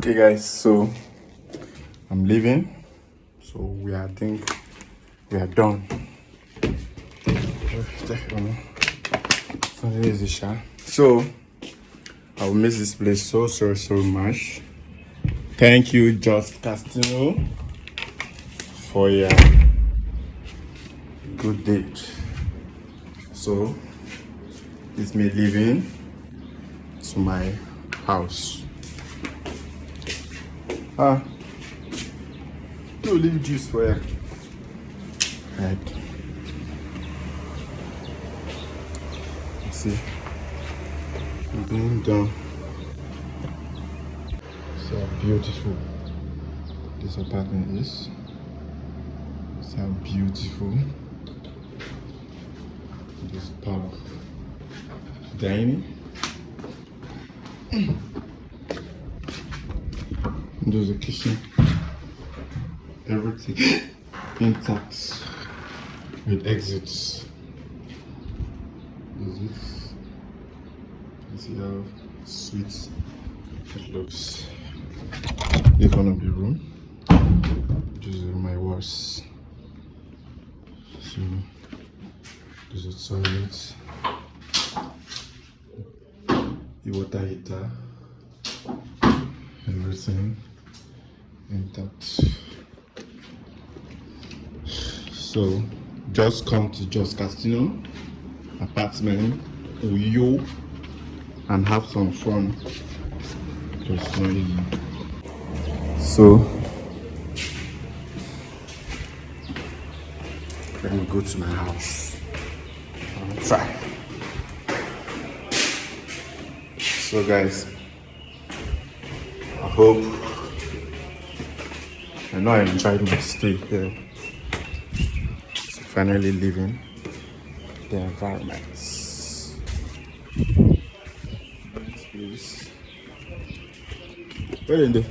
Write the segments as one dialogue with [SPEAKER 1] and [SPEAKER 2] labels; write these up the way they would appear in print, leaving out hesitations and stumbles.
[SPEAKER 1] Okay guys, so I'm leaving. So I think we are done. So I'll miss this place so much. Thank you, Just Castino, for your good date. So it's me leaving to my house. No leave juice for you. Right. See, I'm being done. See how beautiful this apartment is. See how beautiful this part of dining. There's a kitchen. Everything intact with exits. You see how sweet it looks. This one of the room. This is my worst. So this is toilet. The water heater. Everything intact. So just come to Just Castino apartment Uyo and have some fun. Just not easy. So let me go to my house. I'll try. So guys, I know I enjoyed my stay here. So finally leaving the environments. Please. Where in there?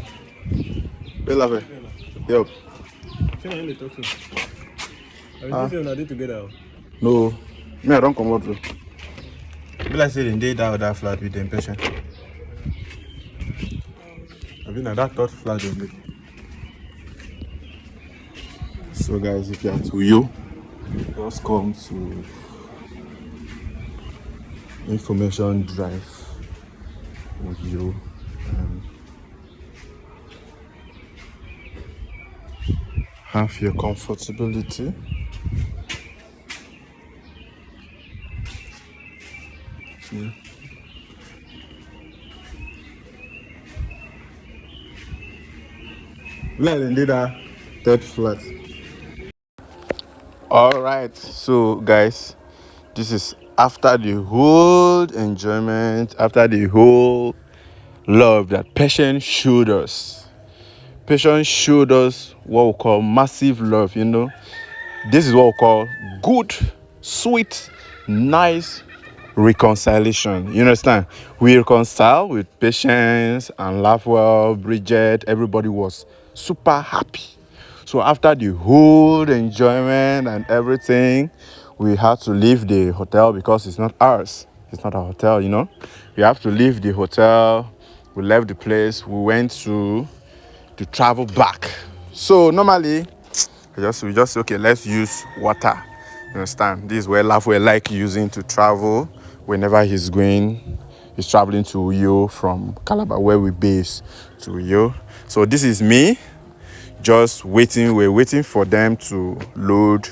[SPEAKER 1] Where love it? Yup.
[SPEAKER 2] Can you talk to? Are you saying together?
[SPEAKER 1] No. Me, I don't come out though. Be like saying they that other flat with the impatient. I mean that third flat only. So guys, if you are to you, just come to information drive with you. Have your comfortability. Yeah. That third flat. All right, so guys, this is after the whole enjoyment, after the whole love that Patience showed us. Patience showed us what we call massive love, you know. This is what we call good, sweet, nice reconciliation. You understand? We reconcile with Patience and lafwell, Bridget. Everybody was super happy. So after the whole enjoyment and everything, we had to leave the hotel because it's not ours. It's not our hotel, you know. We have to leave the hotel. We left the place. We went to travel back. So normally, we just say, okay, let's use water. You understand? This is where lafwell like using to travel whenever he's traveling to Uyo from Calabar, where we base, to Uyo. So this is me. Just waiting. We're waiting for them to load,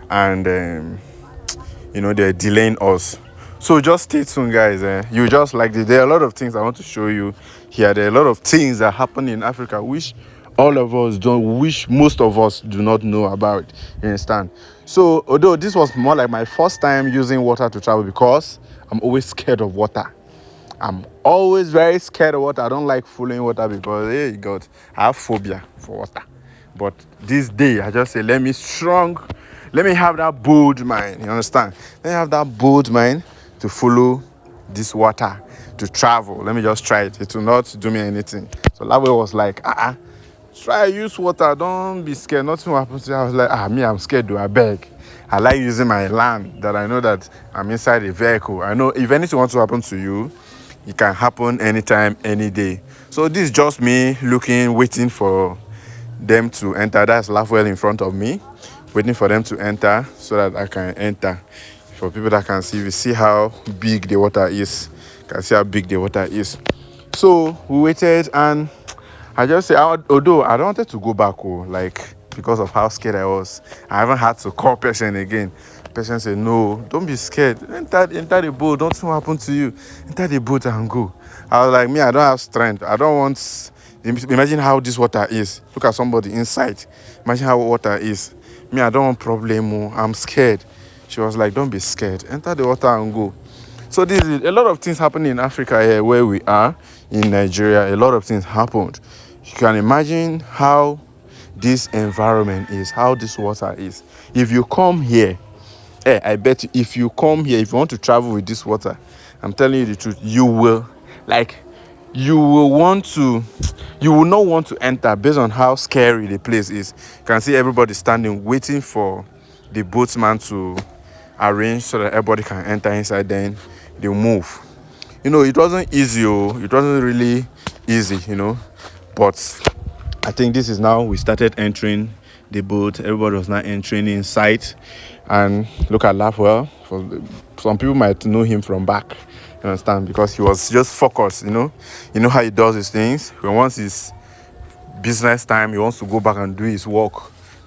[SPEAKER 1] and they're delaying us. So just stay tuned, guys. You just like this. There are a lot of things I want to show you here. There are a lot of things that happen in Africa which all of us don't, which most of us do not know about. You understand? So although this was more like my first time using water to travel, because I'm always scared of water. I'm always very scared of water. I don't like fooling water because, hey God, I have phobia for water. But this day, I just say, let me have that bold mind. You understand? Let me have that bold mind to follow this water, to travel. Let me just try it. It will not do me anything. So Lawe was like, try use water. Don't be scared. Nothing will happen to you. I was like, I'm scared. I beg. I like using my land that I know that I'm inside a vehicle. I know if anything wants to happen to you, It can happen anytime, any day. So this is just me looking, waiting for them to enter. That's lafwell in front of me, waiting for them to enter so that I can enter. For people that can see, we see how big the water is. You can see how big the water is. So we waited, and I just say, although I don't wanted to go back, like, because of how scared I was. I haven't had to call patient again. Patient said, no, don't be scared. Enter the boat. Don't happen to you. Enter the boat and go. I was like, me, I don't have strength. I don't want. Imagine how this water is. Look at somebody inside. Imagine how water is. Me, I don't want problem. I'm scared. She was like, don't be scared. Enter the water and go. So this is a lot of things happening in Africa here where we are in Nigeria. A lot of things happened. You can imagine how this environment is, how this water is. If you come here, I bet you, if you come here, if you want to travel with this water, I'm telling you the truth, you will not want to enter based on how scary the place is. You can see everybody standing waiting for the boatman to arrange so that everybody can enter inside, then they'll move. It wasn't easy. It wasn't really easy, but I think this is now we started entering the boat. Everybody was now entering inside. And look at Lafwell. Some people might know him from back, you understand, because he was just focused, You know how he does his things. When once it's business time, he wants to go back and do his work.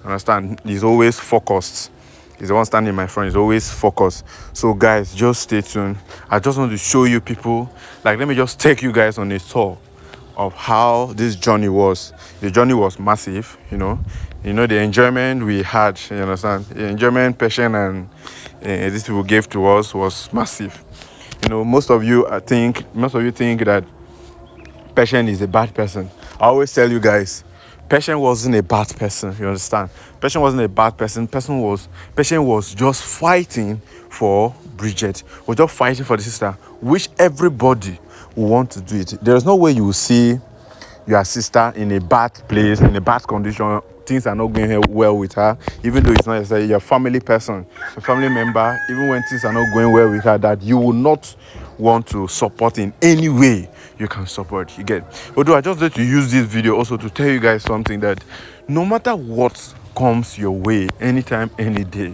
[SPEAKER 1] You understand? He's always focused. He's the one standing in my front. He's always focused. So guys, just stay tuned. I just want to show you people. Let me just take you guys on a tour of how this journey was. The journey was massive, the enjoyment we had, you understand, the enjoyment, passion, and these people gave to us was massive. Most of you think that Patient is a bad person. I always tell you guys, Patient wasn't a bad person, you understand. Patient wasn't a bad person. Patient was just fighting for Bridget, was just fighting for the sister, which everybody will want to do it. There's no way you will see your sister in a bad place, in a bad condition. Things are not going well with her, even though it's not necessarily your family person, a family member. Even when things are not going well with her, that you will not want to support in any way you can support. You get. Although I just like to use this video also to tell you guys something, that no matter what comes your way, anytime, any day,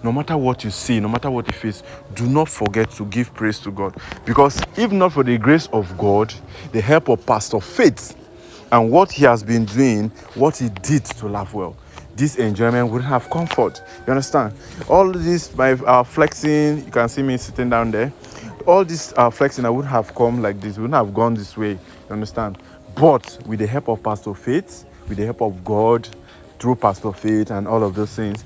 [SPEAKER 1] no matter what you see, no matter what you face, do not forget to give praise to God. Because if not for the grace of God, the help of Pastor Faith, and what he has been doing, what he did to Lafwell, this enjoyment wouldn't have comfort. You understand? All this by flexing, you can see me sitting down there. All this flexing, I wouldn't have come like this, wouldn't have gone this way. You understand? But with the help of Pastor Faith, with the help of God, through Pastor Faith and all of those things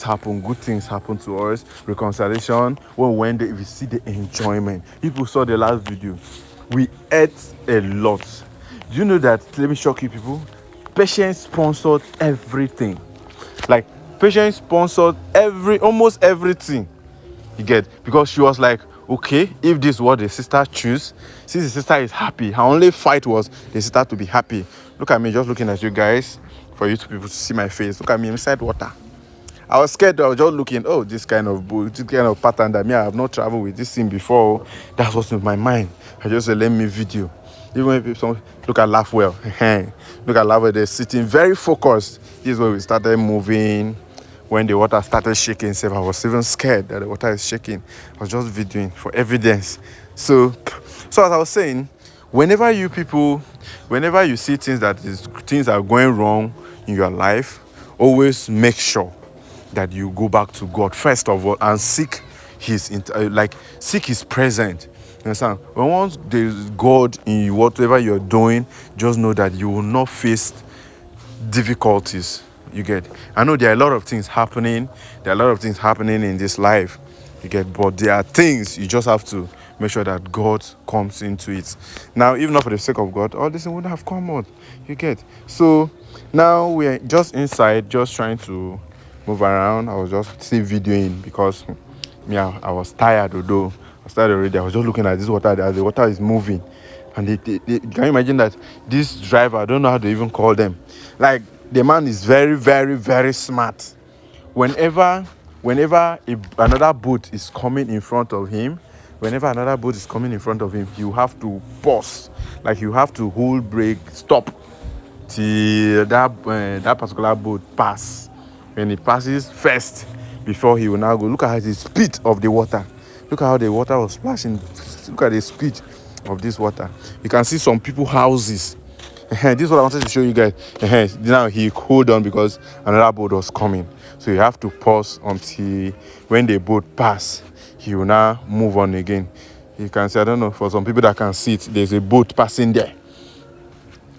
[SPEAKER 1] happen, good things happen to us. Reconciliation. When we see the enjoyment, people saw the last video. We ate a lot. Do you know that? Let me shock you people. Patient sponsored everything. Patient sponsored almost everything. You get? Because she was like, okay, if this is what the sister choose, since the sister is happy, her only fight was the sister to be happy. Look at me, just looking at you guys, for you people to see my face. Look at me inside water. I was scared. I was just looking, this kind of boat, this kind of pattern that I have not traveled with this thing before. That was in my mind. I just said, let me video. Even when people look at Lafwell, look at Lafwell, they're sitting very focused. This is when we started moving. When the water started shaking, I was even scared that the water is shaking. I was just videoing for evidence. So as I was saying, whenever you see things are going wrong in your life, always make sure that you go back to God first of all and seek His presence. You understand? When once there is God in whatever you're doing, just know that you will not face difficulties. You get? I know there are a lot of things happening. There are a lot of things happening in this life. You get? But there are things you just have to make sure that God comes into it. Now, even not for the sake of God, all this wouldn't have come out. You get? So now we're just inside, just trying to move around. I was just still videoing because I was tired, although I started already. I was just looking at this water as the water is moving. And can you imagine that this driver, I don't know how to even call them. The man is very, very, very smart. Whenever another boat is coming in front of him, whenever another boat is coming in front of him, you have to pause. Like you have to hold brake, stop till that particular boat pass. When it passes first, before he will now go. Look at the speed of the water. Look at how the water was splashing. Look at the speed of this water. You can see some people houses. This is what I wanted to show you guys. Now he hold on because another boat was coming. So you have to pause until when the boat pass, he will now move on again. You can see, I don't know, for some people that can see it, there's a boat passing there.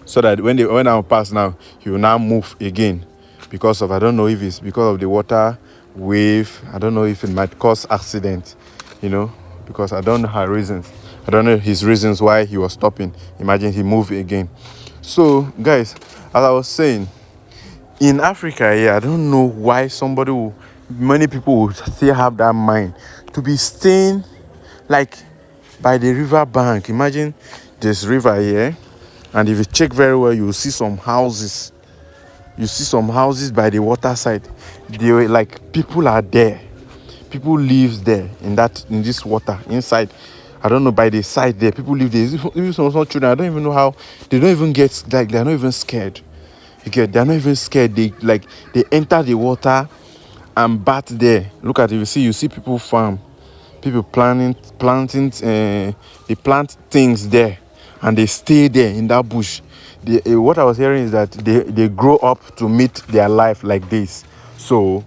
[SPEAKER 1] So that when I pass now, he will now move again. Because of, I don't know if it's because of the water wave. I don't know if it might cause accident, because I don't know her reasons. I don't know his reasons why he was stopping. Imagine he moved again. So, guys, as I was saying, in Africa, I don't know why many people would still have that mind to be staying like by the river bank. Imagine this river here, and if you check very well, you will see some houses. You see some houses by the water side. People are there. People live there in this water inside. I don't know, by the side there. People live there. Even some small children. I don't even know how they don't even get, like, they're not even scared. They're not even scared. They enter the water and bat there. Look at it. You see people farm. People planting. They plant things there, and they stay there in that bush. What I was hearing is that they grow up to meet their life like this. So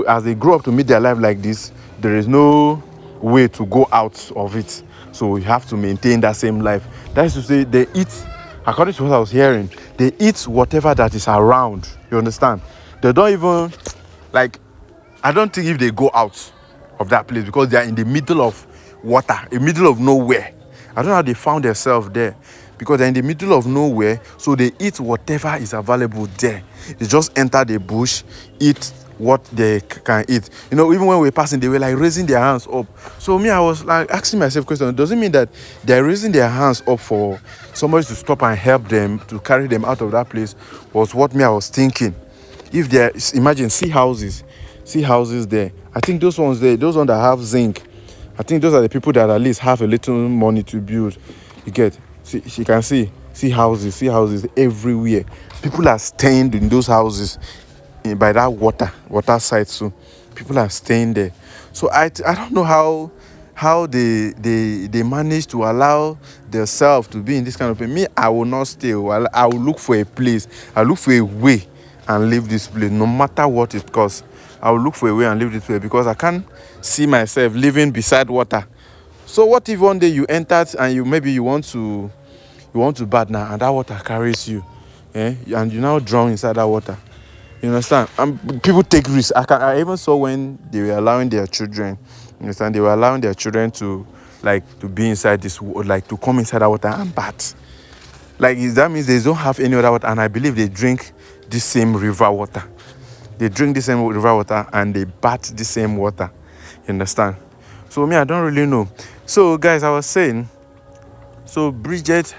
[SPEAKER 1] as they grow up to meet their life like this, there is no way to go out of it. So you have to maintain that same life. That is to say, they eat, according to what I was hearing, they eat whatever that is around. You understand? They don't even, I don't think if they go out of that place, because they are in the middle of water, in the middle of nowhere. I don't know how they found themselves there, because they're in the middle of nowhere, so they eat whatever is available there. They just enter the bush, eat what they can eat. Even when we were passing, they were raising their hands up. So me, I was asking myself question, does it mean that they're raising their hands up for somebody to stop and help them, to carry them out of that place? Was what I was thinking. If there, imagine, see houses there. I think those ones that have zinc, I think those are the people that at least have a little money to build. You get, you can see houses everywhere. People are staying in those houses by that water side. So people are staying there. So I don't know how they manage to allow themselves to be in this kind of place. Me, I will not stay. I will look for a place. I'll look for a way and leave this place, no matter what it costs. I will look for a way and leave this place, because I can't see myself living beside water. So what if one day you entered and you want to bath now, and that water carries you, and you now drown inside that water? You understand? And people take risks. I even saw when they were allowing their children. You understand? They were allowing their children to be inside this, to come inside that water and bath. That means they don't have any other water, and I believe they drink the same river water. They drink the same river water and they bath the same water. You understand? So me, I don't really know. So guys, I was saying, so Bridget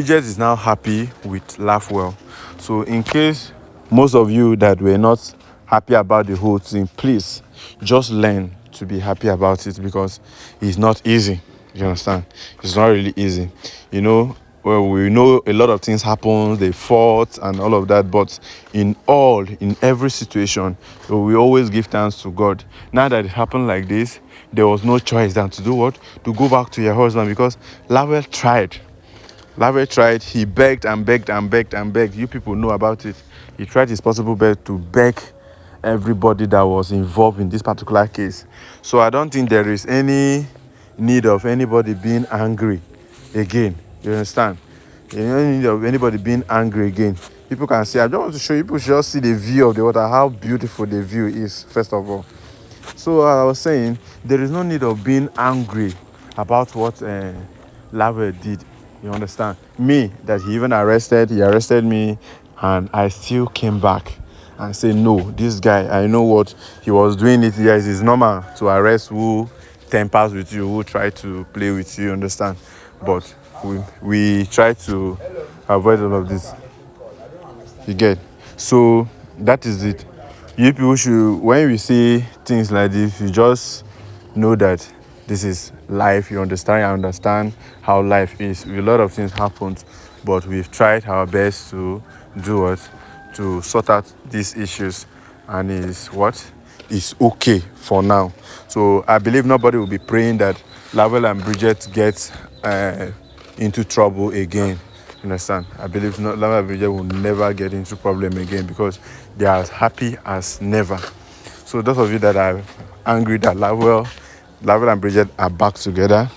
[SPEAKER 1] is now happy with Lafwell. So in case most of you that were not happy about the whole thing, please just learn to be happy about it, because it's not easy. You understand? It's not really easy. Well, we know a lot of things happen, they fought and all of that, but in every situation, we always give thanks to God. Now that it happened like this, there was no choice than to do what? To go back to your husband, because Lafwell tried. He begged and begged and begged and begged. You people know about it. He tried his possible best to beg everybody that was involved in this particular case. So I don't think there is any need of anybody being angry again. You understand? You don't need of anybody being angry again. People can say, I don't want to show you. People should just see the view of the water, how beautiful the view is, first of all. So I was saying, there is no need of being angry about what Lafwell did. You understand? Me, that he arrested me, and I still came back and said, no, this guy, I know what he was doing. Yes, it's normal to arrest who tempers with you, who try to play with you, understand? But we try to avoid all of this. You get? So that is it. You people should, when we say things like this, you just know that this is life. You understand how life is. A lot of things happen, but we've tried our best to do what? To sort out these issues, and is okay for now. So I believe nobody will be praying that lafwell and Bridget get into trouble again. You understand? I believe lafwell and Bridget will never get into problem again because they are as happy as never. So those of you that are angry that lafwell and Bridget are back together,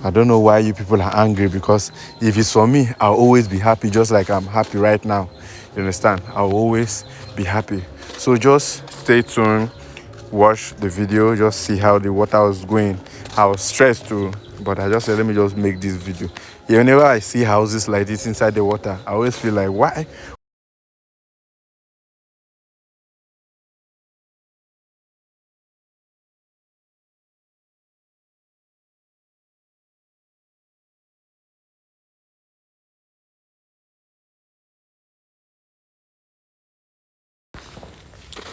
[SPEAKER 1] I don't know why you people are angry, because if it's for me, I'll always be happy, just like I'm happy right now. You understand? I'll always be happy. So just stay tuned, watch the video, just see how the water was going. I was stressed too, but I just said, let me just make this video. Yeah, whenever I see houses like this inside the water, I always feel like, why?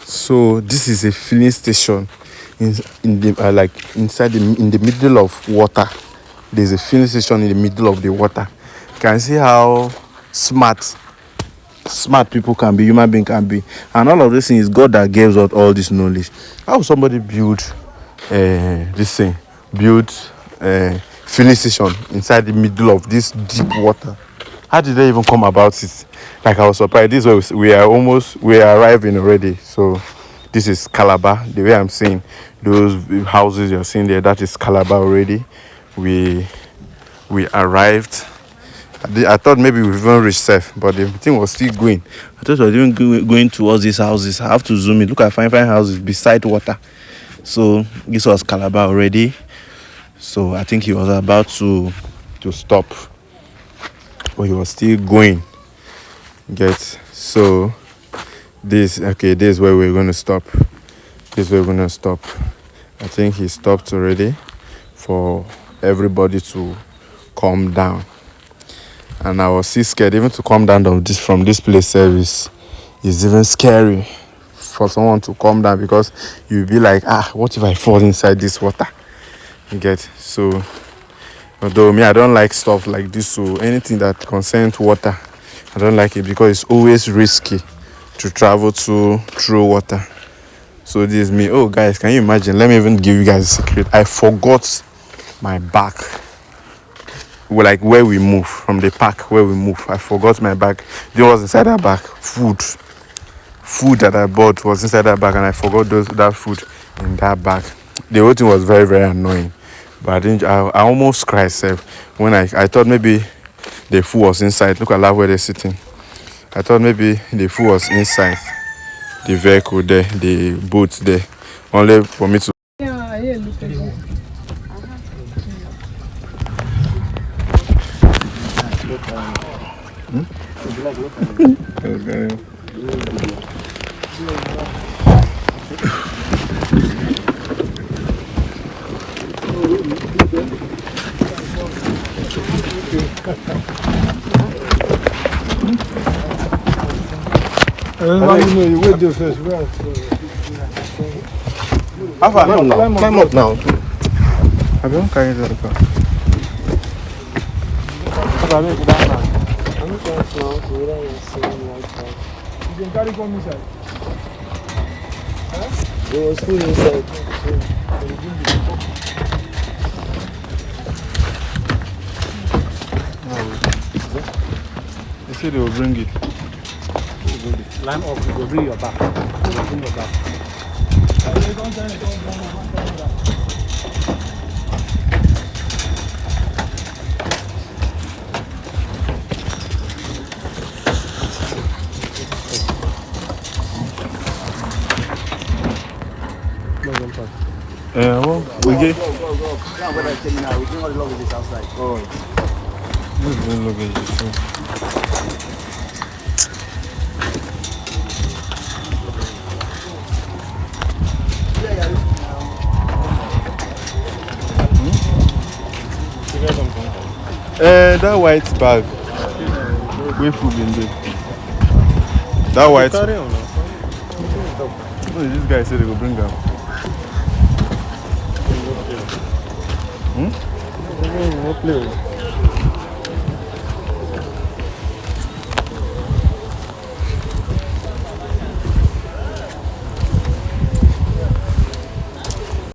[SPEAKER 1] So this is a filling station in the like inside in the middle of water. There's a filling station in the middle of the water. You can see how smart people can be, human being can be, and all of this thing is God that gives us all this knowledge. How would somebody build this thing, build filling station inside the middle of this deep water? How did they even come about it? Like, I was surprised. This was, we are arriving already. So this is Calabar. The way I'm seeing those houses you're seeing there, that is Calabar already. We arrived. I thought maybe we've even reached safe, but the thing was still going. I thought we were even going towards these houses. I have to zoom in. Look at fine houses beside water. So this was Calabar already. So I think he was about to stop, but he was still going. So this is where we're going to stop. I think he stopped already for everybody to calm down. And I was still scared even to come down from this place. Service is even scary for someone to come down, because you'll be like, what if I fall inside this water? So although me, I don't like stuff like this, so anything that concerns water, I don't like it, because it's always risky to travel through water. So this is me. Oh guys, can you imagine? Let me even give you guys a secret. I forgot my bag. Like where we move from the park, where we move, I forgot my bag. There was inside that bag. Food that I bought was inside that bag, and I forgot that food in that bag. The whole thing was very, very annoying. But I almost cried when I thought maybe the food was inside. Look at that where they're sitting. I thought maybe the food was inside the vehicle there, the boat there, only for me to.
[SPEAKER 2] You wait there first.
[SPEAKER 1] Climb up now. I don't carry the car.
[SPEAKER 2] You can carry come inside.
[SPEAKER 3] It was full inside.
[SPEAKER 1] They said they will bring it.
[SPEAKER 2] Climb up, you go bring your back. Bring your back.
[SPEAKER 1] We get.
[SPEAKER 3] Go. Now when I tell you now, we bring all the luggage outside.
[SPEAKER 1] Oh. This is the luggage. That white bag. Where food in there? That white. No, this guy said they go bring them.
[SPEAKER 2] No play.